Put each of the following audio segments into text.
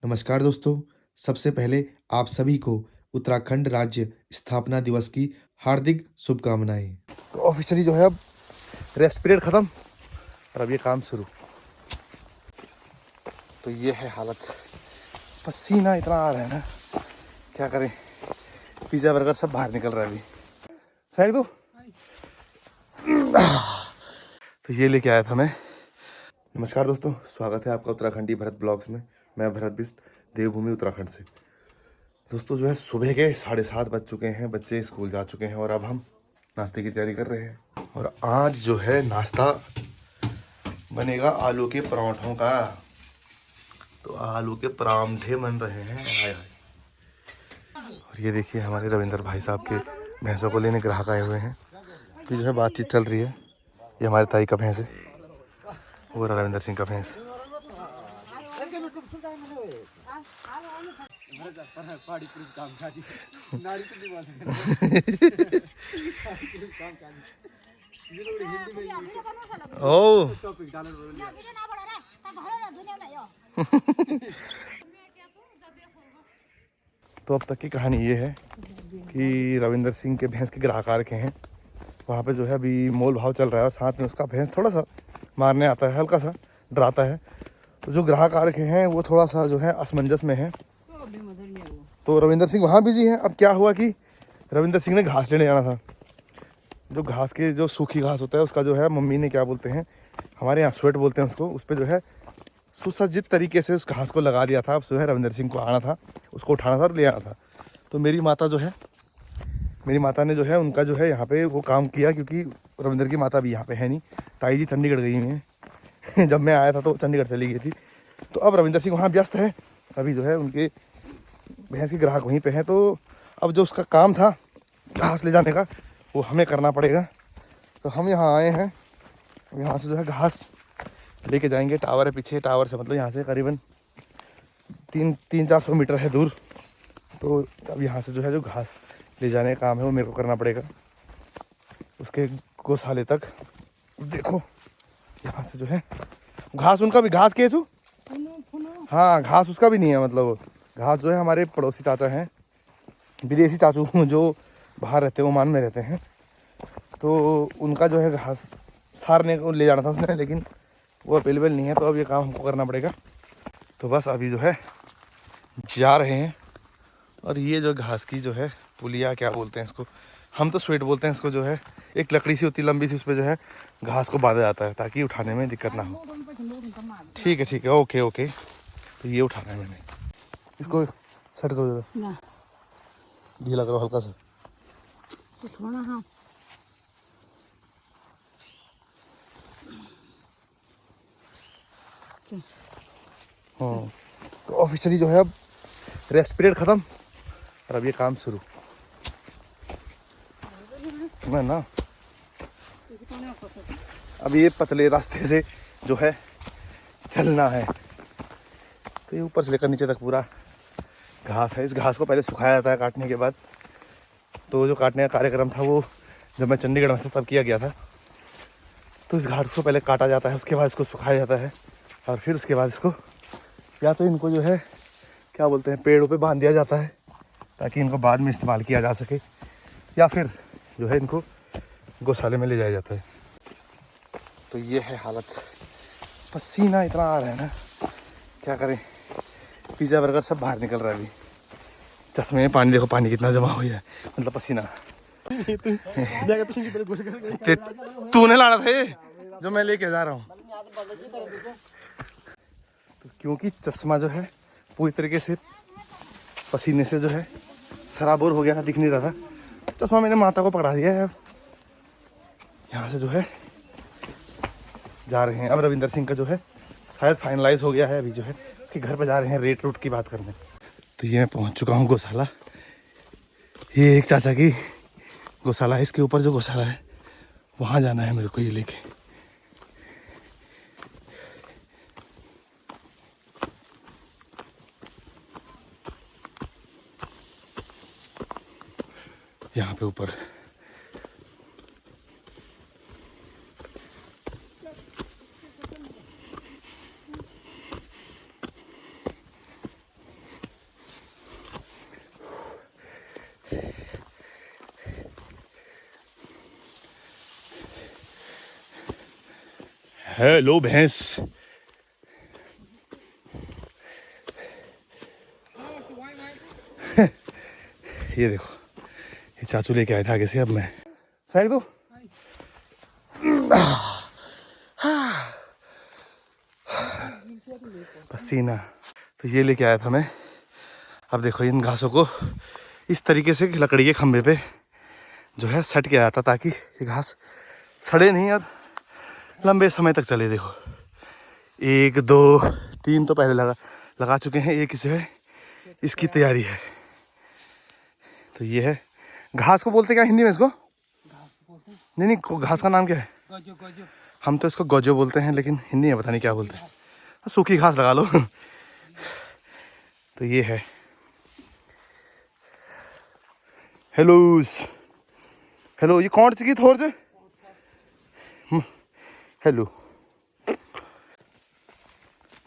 नमस्कार दोस्तों, सबसे पहले आप सभी को उत्तराखंड राज्य स्थापना दिवस की हार्दिक शुभकामनाएं। तो ऑफिशियली जो है अब रेस्ट पीरियड ख़त्म और अब ये काम शुरू। तो ये है हालत, पसीना इतना आ रहा है ना, क्या करें। पिज़्ज़ा बर्गर सब बाहर निकल रहा है अभी, फेंक दो। तो ये लेके आया था मैं। नमस्कार दोस्तों, स्वागत है आपका उत्तराखंडी भरत ब्लॉग्स में। मैं भरत बिस्ट, देवभूमि उत्तराखंड से। दोस्तों जो है सुबह के 7:30 बज चुके हैं, बच्चे स्कूल जा चुके हैं और अब हम नाश्ते की तैयारी कर रहे हैं। और आज जो है नाश्ता बनेगा आलू के परांठों का। तो आलू के परांठे बन रहे हैं। हाय हाय। और ये देखिए हमारे रविंद्र भाई साहब के भैंसों को लेने ग्राहक आए हुए हैं। ये जो है बातचीत चल रही है। ये हमारे ताई का भैंस है, वो रविंद्र सिंह का भैंस। ओ तो अब तक की कहानी ये है कि रविंद्र सिंह के भैंस के ग्राहक आ रखे हैं। वहाँ पे जो है अभी मोल भाव चल रहा है और साथ में उसका भैंस थोड़ा सा मारने आता है, हल्का सा डराता है। तो जो ग्राहक आ रखे हैं वो थोड़ा सा जो है असमंजस में है। तो रविंद्र सिंह वहाँ बिजी है। अब क्या हुआ कि रविंद्र सिंह ने घास लेने जाना था। जो घास के जो सूखी घास होता है उसका जो है मम्मी ने क्या बोलते हैं, हमारे यहाँ स्वेट बोलते हैं उसको, उस पर जो है सुसज्जित तरीके से उस घास को लगा दिया था। अब जो है रविंद्र सिंह को आना था, उसको उठाना था और ले आना था। तो मेरी माता ने जो है उनका जो है यहाँ पे वो काम किया, क्योंकि रविंद्र की माता भी यहाँ पे है नहीं, ताई जी चंडीगढ़ गई हुई हैं। जब मैं आया था तो चंडीगढ़ चली गई थी। तो अब रविंद्र सिंह वहाँ व्यस्त है। अभी जो है उनके भैंस के ग्राहक वहीं पे हैं। तो अब जो उसका काम था घास ले जाने का वो हमें करना पड़ेगा। तो हम यहाँ आए हैं, यहाँ से जो है घास लेके जाएंगे। टावर है पीछे, टावर से मतलब यहाँ से करीबन 300-400 मीटर है दूर। तो अब यहाँ से जो है जो घास ले जाने का काम है वो मेरे को करना पड़ेगा उसके गौशाले तक। देखो यहाँ से जो है घास, उनका भी घास केसू, हाँ घास उसका भी नहीं है। मतलब घास जो है हमारे पड़ोसी चाचा हैं, विदेशी चाचू जो बाहर रहते हैं, ओमान में रहते हैं। तो उनका जो है घास सारने को ले जाना था उसने, लेकिन वो अवेलेबल नहीं है। तो अब ये काम हमको करना पड़ेगा। तो बस अभी जो है जा रहे हैं। और ये जो घास की जो है पुलिया क्या बोलते हैं इसको, हम तो स्वेट बोलते हैं इसको, जो है एक लकड़ी सी होती है लंबी सी, उस पर जो है घास को बांधा जाता है ताकि उठाने में दिक्कत ना हो। ठीक है, ओके ओके। तो ये उठाना है मैंने, इसको सेट कर दो, ढीला करो हल्का सा। हाँ, तो ऑफिशियली जो है अब रेस्ट पीरियड ख़त्म और अब ये काम शुरू। मैं ना अब ये पतले रास्ते से जो है चलना है। तो ये ऊपर से लेकर नीचे तक पूरा घास है। इस घास को पहले सुखाया जाता है काटने के बाद। तो जो काटने का कार्यक्रम था वो जब मैं चंडीगढ़ में था तब किया गया था। तो इस घास को पहले काटा जाता है, उसके बाद इसको सुखाया जाता है और फिर उसके बाद इसको या तो इनको जो है क्या बोलते हैं पेड़ों पे बांध दिया जाता है ताकि इनको बाद में इस्तेमाल किया जा सके, या फिर जो है इनको गौशाले में ले जाया जाता है। तो ये है हालत, पसीना इतना आ रहा है ना, क्या करें। पिज़्ज़ा बर्गर सब बाहर निकल रहा है अभी। चश्मे में पानी देखो, पानी कितना जमा हुआ है, मतलब पसीना। तूने लाना था ये जो मैं लेके जा रहा हूँ। तो क्योंकि चश्मा जो है पूरी तरीके से पसीने से जो है सराबोर हो गया था, दिख नहीं रहा था। चश्मा मैंने माता को पकड़ा दिया है। अब यहाँ से जो है जा रहे हैं। अब रविंद्र सिंह का जो है शायद फाइनलाइज हो गया है। अभी जो है उसके घर पे जा रहे हैं रेट रूट की बात करने। तो ये मैं पहुँच चुका हूँ गौशाला। ये एक चाचा की गौशाला है, इसके ऊपर जो गौशाला है वहाँ जाना है मेरे को ये लेके। यहाँ पे ऊपर हेलो भैंस। ये देखो, ये चाचू लेके आए थे आगे से, अब मैं फेंक दो। पसीना। तो ये लेके आया था मैं। अब देखो इन घासों को इस तरीके से लकड़ी के खंभे पे जो है सट के आया था, ताकि ये घास सड़े नहीं और लंबे समय तक चले। देखो 1 2 3 तो पहले लगा चुके हैं, एक जो है इसकी तैयारी है। तो ये है, घास को बोलते क्या हिंदी में इसको? नहीं नहीं, घास का नाम क्या है? गजो गजो। हम तो इसको गजो बोलते हैं, लेकिन हिंदी में पता नहीं क्या बोलते हैं। सूखी घास लगा लो। तो ये है। हेलो हेलो, ये कौन सी की थोड़ जे? हेलो।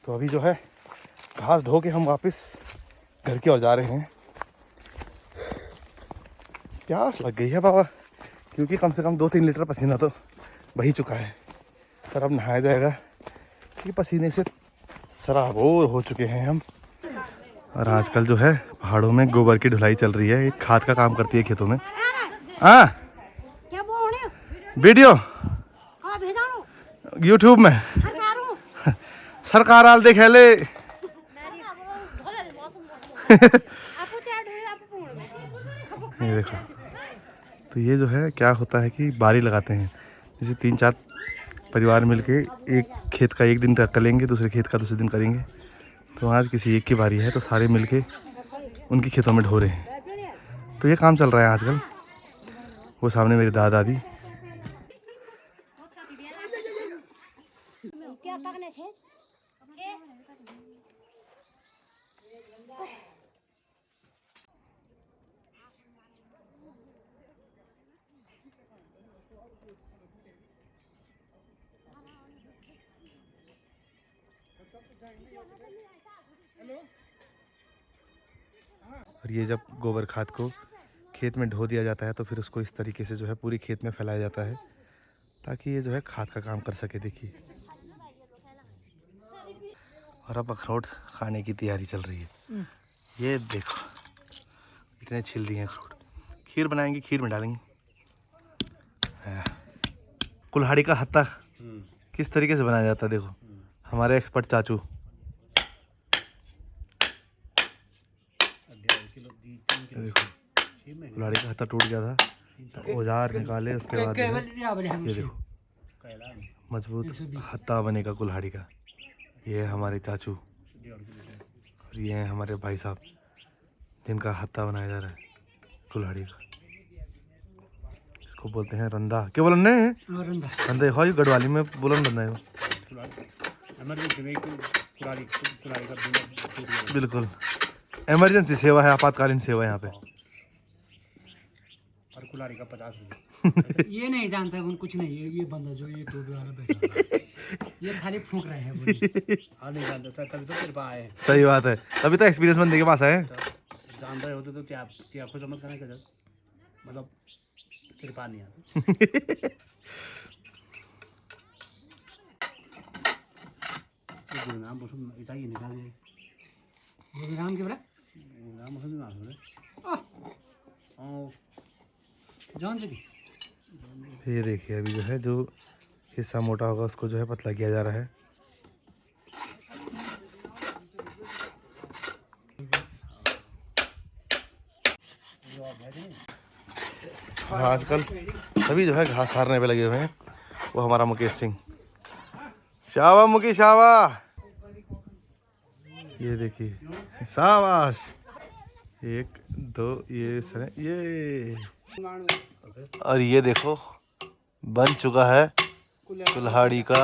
तो अभी जो है घास धो के हम वापस घर की ओर जा रहे हैं। प्यास लग गई है बाबा, क्योंकि कम से कम 2-3 लीटर पसीना तो बही चुका है। पर अब नहाया जाएगा, क्योंकि पसीने से सराबोर हो चुके हैं हम। और आजकल जो है पहाड़ों में गोबर की ढुलाई चल रही है, एक खाद का काम करती है खेतों में। हाँ, क्या बोल रहे हो? वीडियो कहाँ भेजा हो? यूट्यूब में। सरकारों? सरकार आल देखे ले। आपको चार ढूंढे, आपको पूर्ण में। ये देखो, तो ये जो है क्या होता है कि बारी लगाते हैं। जैसे 3-4 परिवार मिलके एक खेत का एक दिन करेंगे, दूसरे खेत का दूसरे दिन करेंगे। तो आज किसी एक की बारी है, तो सारे मिलके उनकी खेतों में ढो रहे हैं। तो ये काम चल रहा है आजकल। वो सामने मेरे दादा दादी। क्या पकने थे? और ये जब गोबर खाद को खेत में ढो दिया जाता है, तो फिर उसको इस तरीके से जो है पूरी खेत में फैलाया जाता है, ताकि ये जो है खाद का काम कर सके। देखिए, और अब अखरोट खाने की तैयारी चल रही है। ये देखो, इतने छिल दिए अखरोट। खीर बनाएंगे, खीर में डालेंगे। कुल्हाड़ी का हत्ता किस तरीके से बनाया जाता है, देखो हमारे एक्सपर्ट चाचू। देखो, कुल्हाड़ी का हत्ता टूट गया था, तो औजार निकाले, उसके बाद जो है, ये देखो मजबूत हत्ता बनेगा कुल्हाड़ी का। ये है हमारे चाचू, और ये हैं हमारे भाई साहब, जिनका हत्ता बनाया जा रहा है कुल्हाड़ी का। इसको बोलते हैं रंदा। क्या बोलन ने? रंदा हो, गढ़वाली में बोलन रंदा है। बिल्कुल, इमरजेंसी सेवा है, आपातकालीन सेवा यहाँ पे। और कुल्हाड़ी का 50 रुपये। ये नहीं जानता है कुछ नहीं है। ये बंदा जो ये टोपी वाला बैठा ये खाली फूंक रहे हैं। हाँ, नहीं जानता था, तभी तो तेरे पास आए। सही बात है, तभी तो एक्सपीरियंस बंदे के पास आए। जान रहे होते तो क्या को समझ करने का, मतलब तेरे पास नहीं आता। नाम चाहिए निकाल दे। नाम के बड़ा नाम जान चुकी। ये देखिए, अभी जो है जो हिस्सा मोटा होगा उसको जो है पतला किया जा रहा है। और आजकल सभी जो है घास हारने पे लगे हुए हैं। वो हमारा मुकेश सिंह, शाबा मुकेश शाबा। ये देखिए, शाबाश। 1 2 ये और ये देखो बन चुका है कुल्हाड़ी का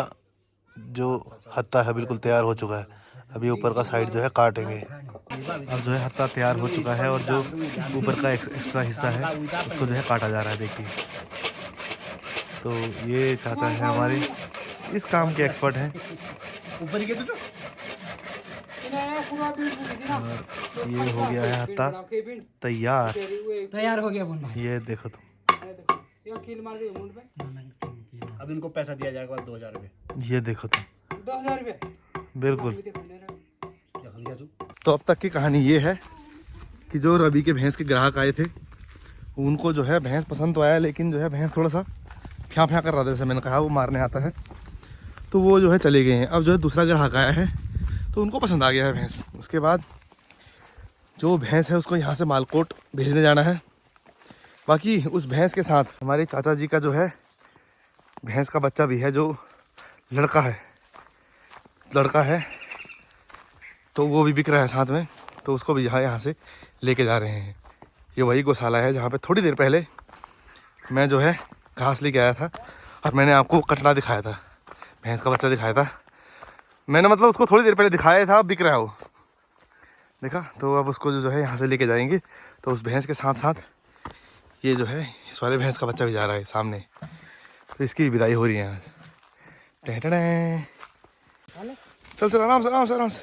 जो हत्ता है, बिल्कुल तैयार हो चुका है। अभी ऊपर का साइड जो है काटेंगे। अब जो है हत्ता तैयार हो चुका है, और जो ऊपर का एक्स्ट्रा हिस्सा है उसको जो है काटा जा रहा है। देखिए, तो ये चाचा है हमारे, इस काम के एक्सपर्ट हैं। ये हो गया है हत्ता तैयार। तैयार हो गया बोल। ये देखो तुम, अब इनको पैसा दिया जाएगा 2000 रुपये। ये देखो तुम, 2000 रुपये बिल्कुल। देखो लिया तू। तो अब तक की कहानी ये है कि जो रवि के भैंस के ग्राहक आए थे उनको जो है भैंस पसंद तो आया, लेकिन जो है भैंस थोड़ा सा फ्याँ फ्याँ कर रहा था, जैसे मैंने कहा वो मारने आता है, तो वो जो है चले गए हैं। अब जो है दूसरा ग्राहक आया है तो उनको पसंद आ गया है भैंस। उसके बाद जो भैंस है उसको यहाँ से मालकोट भेजने जाना है। बाकी उस भैंस के साथ हमारे चाचा जी का जो है भैंस का बच्चा भी है, जो लड़का है तो वो भी बिक रहा है साथ में, तो उसको भी यहाँ से लेके जा रहे हैं। ये वही गौशाला है जहाँ पे थोड़ी देर पहले मैं जो है घास लेके आया था और मैंने आपको कटड़ा दिखाया था, भैंस का बच्चा दिखाया था मैंने, मतलब उसको थोड़ी देर पहले दिखाया था, अब बिक रहा है वो, देखा। तो अब उसको जो है यहाँ से लेके जाएंगे। तो उस भैंस के साथ साथ ये जो है इस वाले भैंस का बच्चा भी जा रहा है सामने, तो इसकी विदाई हो रही है आज। चल चल आराम से आराम से आराम से,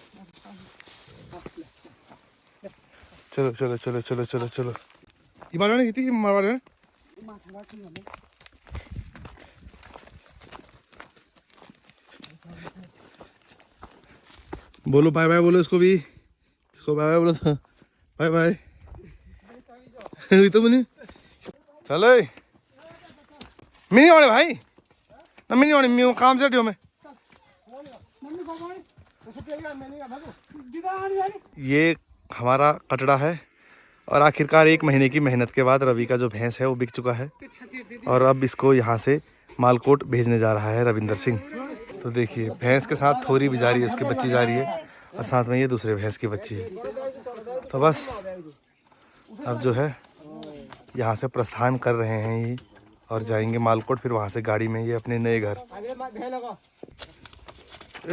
चलो चलो चलो चलो चलो चलो। ये मारवाड़ी नहीं थी, मारवाड़ी है। बोलो बाय बाय, बोलो इसको भी, इसको बाय बाय बोलो तो, बाय बाय। तो बनी चलो मिनी वाले भाई ना, मिनी वाले मैं काम से मैं। ये हमारा कटड़ा है और आखिरकार 1 महीने की मेहनत के बाद रवि का जो भैंस है वो बिक चुका है और अब इसको यहाँ से मालकोट भेजने जा रहा है रविंदर सिंह। तो देखिए भैंस के साथ थोरी भी जा रही है, उसकी बच्ची जा रही है और साथ में ये दूसरे भैंस की बच्ची है। तो बस अब जो है यहाँ से प्रस्थान कर रहे हैं ये और जाएंगे मालकोट, फिर वहाँ से गाड़ी में ये अपने नए घर।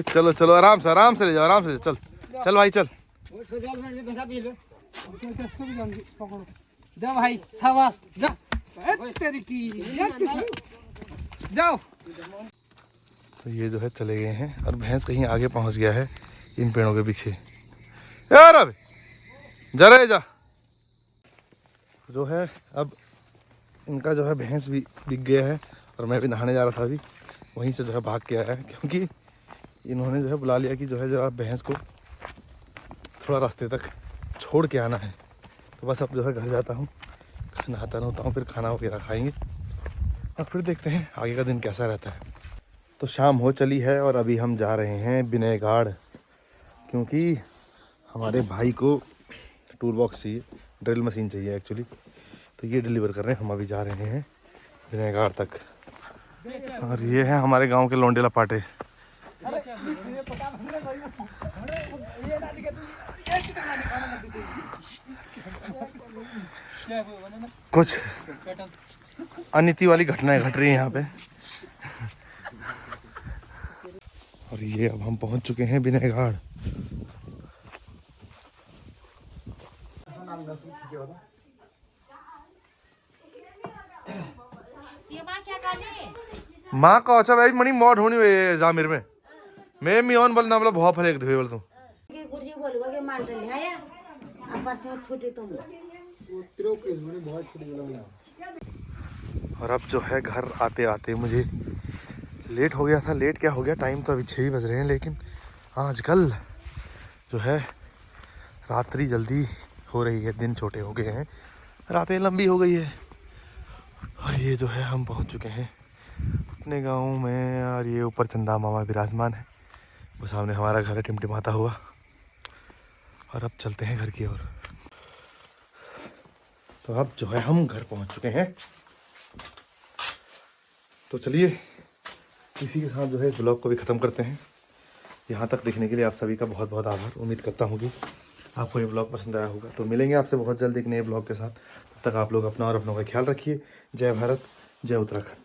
चलो चलो आराम से ले जाओ, आराम से चल चल भाई चल। जा भाई शाबाश जा, तेरी की जाओ। तो ये जो है चले गए हैं और भैंस कहीं आगे पहुंच गया है इन पेड़ों के पीछे। यार अब जरा जा जो है, अब इनका जो है भैंस भी बिक गया है और मैं भी नहाने जा रहा था अभी, वहीं से जो है भाग के आया है क्योंकि इन्होंने जो है बुला लिया कि जो है जरा भैंस को थोड़ा रास्ते तक छोड़ के आना है। तो बस अब जो है घर जाता हूँ, नहाता रहता हूँ, फिर खाना वगैरह खाएंगे और फिर देखते हैं आगे का दिन कैसा रहता है। तो शाम हो चली है और अभी हम जा रहे हैं विनयगाड़, क्योंकि हमारे भाई को टूल बॉक्स चाहिए, ड्रिल मशीन चाहिए एक्चुअली, तो ये डिलीवर कर रहे हैं। हम अभी जा रहे हैं विनयगाड़ तक। और ये है हमारे गांव के लौंडेला पाटे। कुछ अनिति वाली घटनाएं घट रही हैं यहाँ पे। और ये अब हम पहुंच चुके हैं विनयगाड़। माँ का अच्छा भाई मणि मौत होनी हुई जामिर में मैं मियोन बल ना बोला बहुत फलेक धोए बोल तू कुर्सी बोलूगा कि मान ले आया अब परसों छुट्टी तुम। और अब जो है घर आते आते मुझे लेट हो गया था। लेट क्या हो गया, टाइम तो अभी 6 ही बज रहे हैं, लेकिन आजकल जो है रात्रि जल्दी हो रही है, दिन छोटे हो गए हैं, रातें लंबी हो गई है। और ये जो है हम पहुंच चुके हैं अपने गांव में और ये ऊपर चंदा मामा विराजमान है, वो सामने हमारा घर है टिमटिमाता हुआ। और अब चलते हैं घर की ओर। तो अब जो है हम घर पहुंच चुके हैं। तो चलिए इसी के साथ जो है इस ब्लॉग को भी ख़त्म करते हैं। यहाँ तक देखने के लिए आप सभी का बहुत बहुत आभार। उम्मीद करता हूँ कि आपको ये ब्लॉग पसंद आया होगा। तो मिलेंगे आपसे बहुत जल्द एक नए ब्लॉग के साथ। तब तक आप लोग अपना और अपनों का ख्याल रखिए। जय भारत, जय उत्तराखंड।